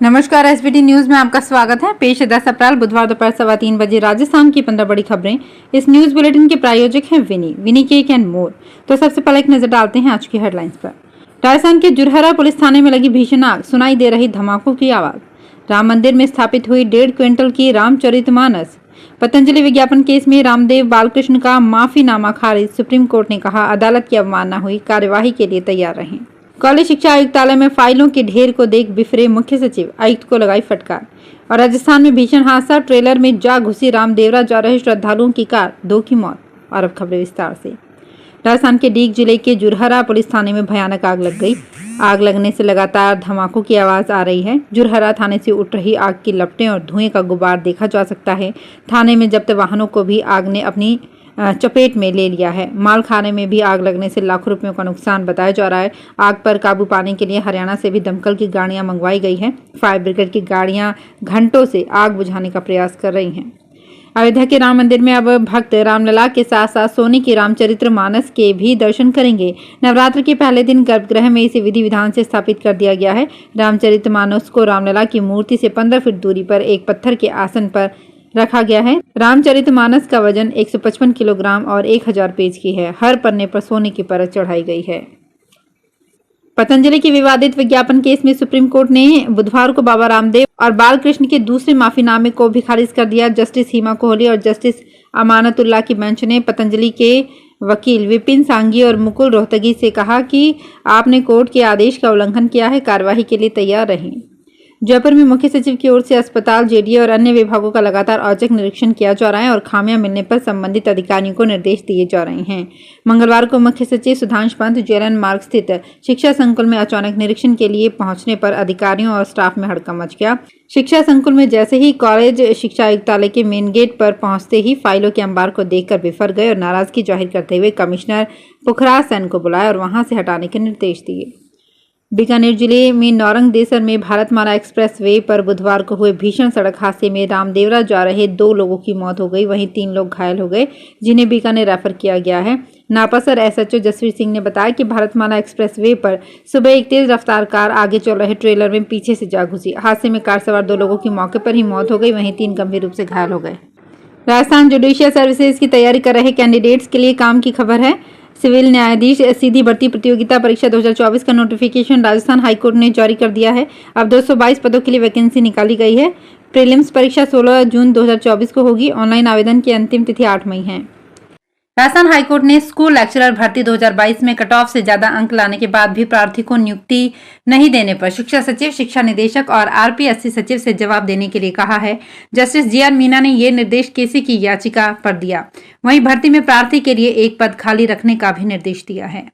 नमस्कार, SBT news में आपका स्वागत है। पेश है 10 अप्रैल बुधवार दोपहर 3:15 बजे राजस्थान की 15 बड़ी खबरें। इस न्यूज बुलेटिन के प्रायोजक हैं विनी केक एंड मोर। तो सबसे पहले एक नजर डालते हैं आज की हेडलाइंस पर। राजस्थान के जुरहरा पुलिस थाने में लगी भीषण आग, सुनाई दे रही धमाकों की आवाज। राम मंदिर में स्थापित हुई 1.5 क्विंटल की रामचरितमानस। पतंजलि विज्ञापन केस में रामदेव बालकृष्ण का माफीनामा खारिज, सुप्रीम कोर्ट ने कहा अदालत की अवमानना हुई, कार्यवाही के लिए तैयार रहें। कॉलेज शिक्षा आयुक्तालय में फाइलों के ढेर को देख बिफरे मुख्य सचिव, आयुक्त को लगाई फटकार। और राजस्थान में भीषण हादसा, ट्रेलर में जा घुसी रामदेवरा जा रहे श्रद्धालुओं की कार, 2 की मौत। और अब खबरें विस्तार से। राजस्थान के डीग जिले के जुरहरा पुलिस थाने में भयानक आग लग गई। आग लगने से लगातार धमाकों की आवाज आ रही है। जुरहरा थाने से उठ रही आग की लपटें और धुएं का गुबार देखा जा सकता है। थाने में जब्त वाहनों को भी आग ने अपनी चपेट में ले लिया है। माल खाने में भी आग लगने से लाखों रुपयों का नुकसान बताया जा रहा है। आग पर काबू पाने के लिए हरियाणा से भी दमकल की गाड़ियां मंगवाई गई हैं। फायर ब्रिगेड की गाड़ियां घंटों से आग बुझाने का प्रयास कर रही हैं। अयोध्या के राम मंदिर में अब भक्त रामलला के साथ साथ सोने की रामचरितमानस के भी दर्शन करेंगे। नवरात्र के पहले दिन गर्भगृह में इसे विधि विधान से स्थापित कर दिया गया है। रामचरितमानस को रामलला की मूर्ति से 15 फीट दूरी पर एक पत्थर के आसन पर रखा गया है। रामचरितमानस का वजन 155 किलोग्राम और 1000 पेज की है। हर पन्ने पर सोने की परत चढ़ाई गई है। पतंजलि के विवादित विज्ञापन केस में सुप्रीम कोर्ट ने बुधवार को बाबा रामदेव और बालकृष्ण के दूसरे माफीनामे को भी खारिज कर दिया। जस्टिस हिमा कोहली और जस्टिस अमानतुल्लाह की बेंच ने पतंजलि के वकील विपिन सांघी और मुकुल रोहतगी से कहा कि आपने कोर्ट के आदेश का उल्लंघन किया है, कार्यवाही के लिए तैयार रहें। जयपुर में मुख्य सचिव की ओर से अस्पताल, जेडीए और अन्य विभागों का लगातार औचक निरीक्षण किया जा रहा है और खामियां मिलने पर संबंधित अधिकारियों को निर्देश दिए जा रहे हैं। मंगलवार को मुख्य सचिव सुधांश पंत जेएलएन मार्ग स्थित शिक्षा संकुल में अचानक निरीक्षण के लिए पहुंचने पर अधिकारियों और स्टाफ में हड़कंप मच गया। शिक्षा संकुल में जैसे ही कॉलेज शिक्षा आयुक्तालय के मेन गेट पर पहुंचते ही फाइलों के अंबार को देखकर बिफर गए और नाराजगी जाहिर करते हुए कमिश्नर पुखराज सेन को बुलाया और वहां से हटाने के निर्देश दिए। बीकानेर जिले में नौरंग देसर में भारतमाला एक्सप्रेस वे पर बुधवार को हुए भीषण सड़क हादसे में रामदेवरा जा रहे 2 लोगों की मौत हो गई, वहीं 3 लोग घायल हो गए, जिन्हें बीकानेर रेफर किया गया है। नापासर एसएचओ जसवीर सिंह ने बताया कि भारतमाला एक्सप्रेस वे पर सुबह एक तेज रफ्तार कार आगे चल रहे ट्रेलर में पीछे से जा घुसी। हादसे में कार सवार 2 लोगों की मौके पर ही मौत हो गई, वहीं 3 गंभीर रूप से घायल हो गए। राजस्थान जुडिशियल सर्विसेज की तैयारी कर रहे कैंडिडेट्स के लिए काम की खबर है। सिविल न्यायाधीश सीधी भर्ती प्रतियोगिता परीक्षा 2024 का नोटिफिकेशन राजस्थान हाईकोर्ट ने जारी कर दिया है। अब 222 पदों के लिए वैकेंसी निकाली गई है। प्रीलिम्स परीक्षा 16 जून 2024 को होगी। ऑनलाइन आवेदन की अंतिम तिथि 8 मई है। राजस्थान हाईकोर्ट ने स्कूल लेक्चरर भर्ती 2022 में कट ऑफ से ज्यादा अंक लाने के बाद भी प्रार्थी को नियुक्ति नहीं देने पर शिक्षा सचिव, शिक्षा निदेशक और आरपीएससी सचिव से जवाब देने के लिए कहा है। जस्टिस जीआर मीना ने ये निर्देश केसी की याचिका पर दिया। वहीं भर्ती में प्रार्थी के लिए एक पद खाली रखने का भी निर्देश दिया है।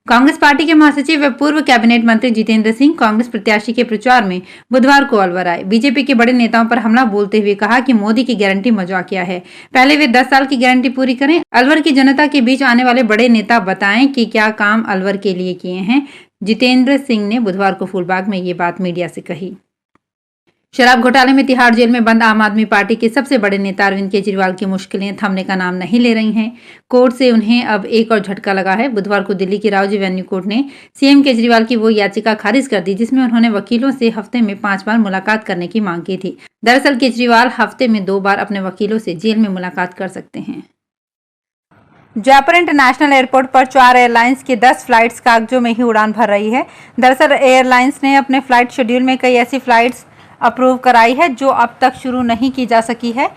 कांग्रेस पार्टी के महासचिव व पूर्व कैबिनेट मंत्री जितेंद्र सिंह कांग्रेस प्रत्याशी के प्रचार में बुधवार को अलवर आए। बीजेपी के बड़े नेताओं पर हमला बोलते हुए कहा कि मोदी की गारंटी मजाकिया है, पहले वे 10 साल की गारंटी पूरी करें। अलवर की जनता के बीच आने वाले बड़े नेता बताएं कि क्या काम अलवर के लिए किए हैं। जितेंद्र सिंह ने बुधवार को फूलबाग में ये बात मीडिया से कही। शराब घोटाले में तिहाड़ जेल में बंद आम आदमी पार्टी के सबसे बड़े नेता अरविंद केजरीवाल की मुश्किलें थमने का नाम नहीं ले रही हैं। कोर्ट से उन्हें अब एक और झटका लगा है। बुधवार को दिल्ली की राउजी वेन्यू कोर्ट ने सीएम केजरीवाल की वो याचिका खारिज कर दी जिसमें उन्होंने वकीलों से हफ्ते में 5 बार मुलाकात करने की मांग की थी। दरअसल केजरीवाल हफ्ते में 2 बार अपने वकीलों से जेल में मुलाकात कर सकते हैं। जयपुर इंटरनेशनल एयरपोर्ट पर 4 एयरलाइंस की 10 फ्लाइट्स कागजों में ही उड़ान भर रही है। दरअसल एयरलाइंस ने अपने फ्लाइट शेड्यूल में कई ऐसी फ्लाइट्स अप्रूव कराई है जो अब तक शुरू नहीं की जा सकी है।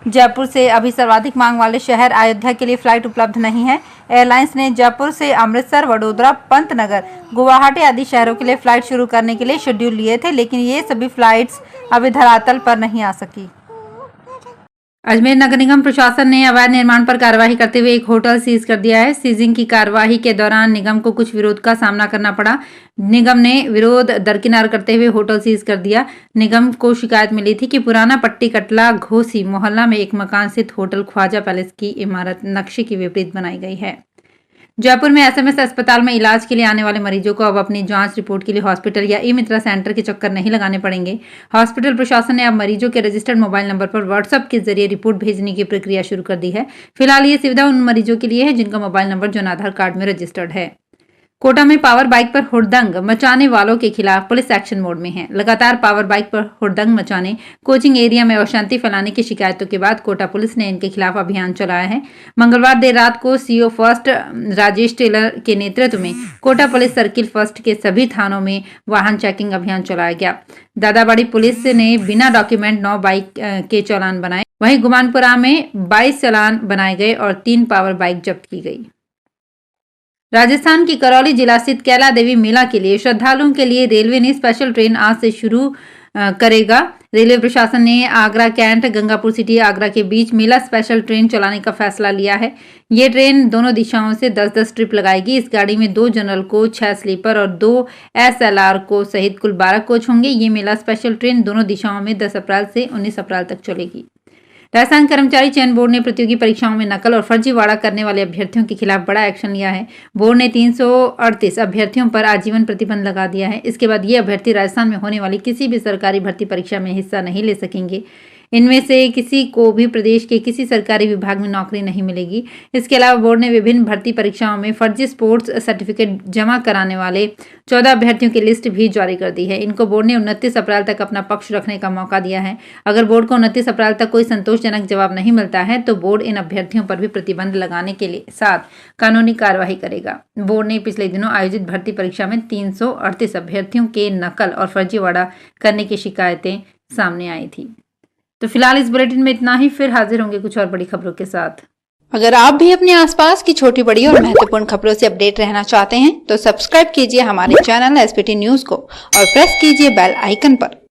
जयपुर से अभी सर्वाधिक मांग वाले शहर अयोध्या के लिए फ्लाइट उपलब्ध नहीं है। एयरलाइंस ने जयपुर से अमृतसर, वडोदरा, पंतनगर, गुवाहाटी आदि शहरों के लिए फ्लाइट शुरू करने के लिए शेड्यूल लिए थे, लेकिन ये सभी फ्लाइट्स अभी धरातल पर नहीं आ सकी। अजमेर नगर निगम प्रशासन ने अवैध निर्माण पर कार्रवाई करते हुए एक होटल सीज कर दिया है। सीजिंग की कार्रवाई के दौरान निगम को कुछ विरोध का सामना करना पड़ा। निगम ने विरोध दरकिनार करते हुए होटल सीज कर दिया। निगम को शिकायत मिली थी कि पुराना पट्टी कटला घोसी मोहल्ला में एक मकान स्थित होटल ख्वाजा पैलेस की इमारत नक्शे के विपरीत बनाई गई है। जयपुर में एसएमएस अस्पताल में इलाज के लिए आने वाले मरीजों को अब अपनी जांच रिपोर्ट के लिए हॉस्पिटल या ई मित्रा सेंटर के चक्कर नहीं लगाने पड़ेंगे। हॉस्पिटल प्रशासन ने अब मरीजों के रजिस्टर्ड मोबाइल नंबर पर व्हाट्सएप के जरिए रिपोर्ट भेजने की प्रक्रिया शुरू कर दी है। फिलहाल ये सुविधा उन मरीजों के लिए है जिनका mobile number Jan Aadhaar card में रजिस्टर्ड है। कोटा में पावर बाइक पर हुड़दंग मचाने वालों के खिलाफ पुलिस एक्शन मोड में है। लगातार पावर बाइक पर हुड़दंग मचाने, कोचिंग एरिया में अशांति फैलाने की शिकायतों के बाद कोटा पुलिस ने इनके खिलाफ अभियान चलाया है। मंगलवार देर रात को सीओ फर्स्ट राजेश टेलर के नेतृत्व में कोटा पुलिस सर्किल फर्स्ट के सभी थानों में वाहन चेकिंग अभियान चलाया गया। दादाबाड़ी पुलिस ने बिना डॉक्यूमेंट 9 बाइक के चालान बनाए। वहीं गुमानपुरा में 22 चालान बनाए गए और 3 पावर बाइक जब्त की गई। राजस्थान की करौली जिला स्थित कैला देवी मेला के लिए श्रद्धालुओं के लिए रेलवे ने स्पेशल ट्रेन आज से शुरू करेगा। रेलवे प्रशासन ने आगरा कैंट गंगापुर सिटी आगरा के बीच मेला स्पेशल ट्रेन चलाने का फैसला लिया है। ये ट्रेन दोनों दिशाओं से 10-10 ट्रिप लगाएगी। इस गाड़ी में 2 जनरल कोच, 6 स्लीपर और 2 SLR कोच सहित कुल 12 कोच होंगे। ये मेला स्पेशल ट्रेन दोनों दिशाओं में 10 अप्रैल से 19 अप्रैल तक चलेगी। राजस्थान कर्मचारी चयन बोर्ड ने प्रतियोगी परीक्षाओं में नकल और फर्जीवाड़ा करने वाले अभ्यर्थियों के खिलाफ बड़ा एक्शन लिया है। बोर्ड ने 338 अभ्यर्थियों पर आजीवन प्रतिबंध लगा दिया है। इसके बाद ये अभ्यर्थी राजस्थान में होने वाली किसी भी सरकारी भर्ती परीक्षा में हिस्सा नहीं ले सकेंगे। इनमें से किसी को भी प्रदेश के किसी सरकारी विभाग में नौकरी नहीं मिलेगी। इसके अलावा बोर्ड ने विभिन्न भर्ती परीक्षाओं में फर्जी स्पोर्ट्स सर्टिफिकेट जमा कराने वाले 14 अभ्यर्थियों की लिस्ट भी जारी कर दी है। इनको बोर्ड ने 29 अप्रैल तक अपना पक्ष रखने का मौका दिया है। अगर बोर्ड को 29 अप्रैल तक कोई संतोषजनक जवाब नहीं मिलता है तो बोर्ड इन अभ्यर्थियों पर भी प्रतिबंध लगाने के साथ कानूनी कार्यवाही करेगा। बोर्ड ने पिछले दिनों आयोजित भर्ती परीक्षा में 338 अभ्यर्थियों के नकल और फर्जीवाड़ा करने की शिकायतें सामने आई थी। तो फिलहाल इस बुलेटिन में इतना ही। फिर हाजिर होंगे कुछ और बड़ी खबरों के साथ। अगर आप भी अपने आसपास की छोटी बड़ी और महत्वपूर्ण खबरों से अपडेट रहना चाहते हैं तो सब्सक्राइब कीजिए हमारे चैनल SPT न्यूज को और प्रेस कीजिए बेल आइकन पर।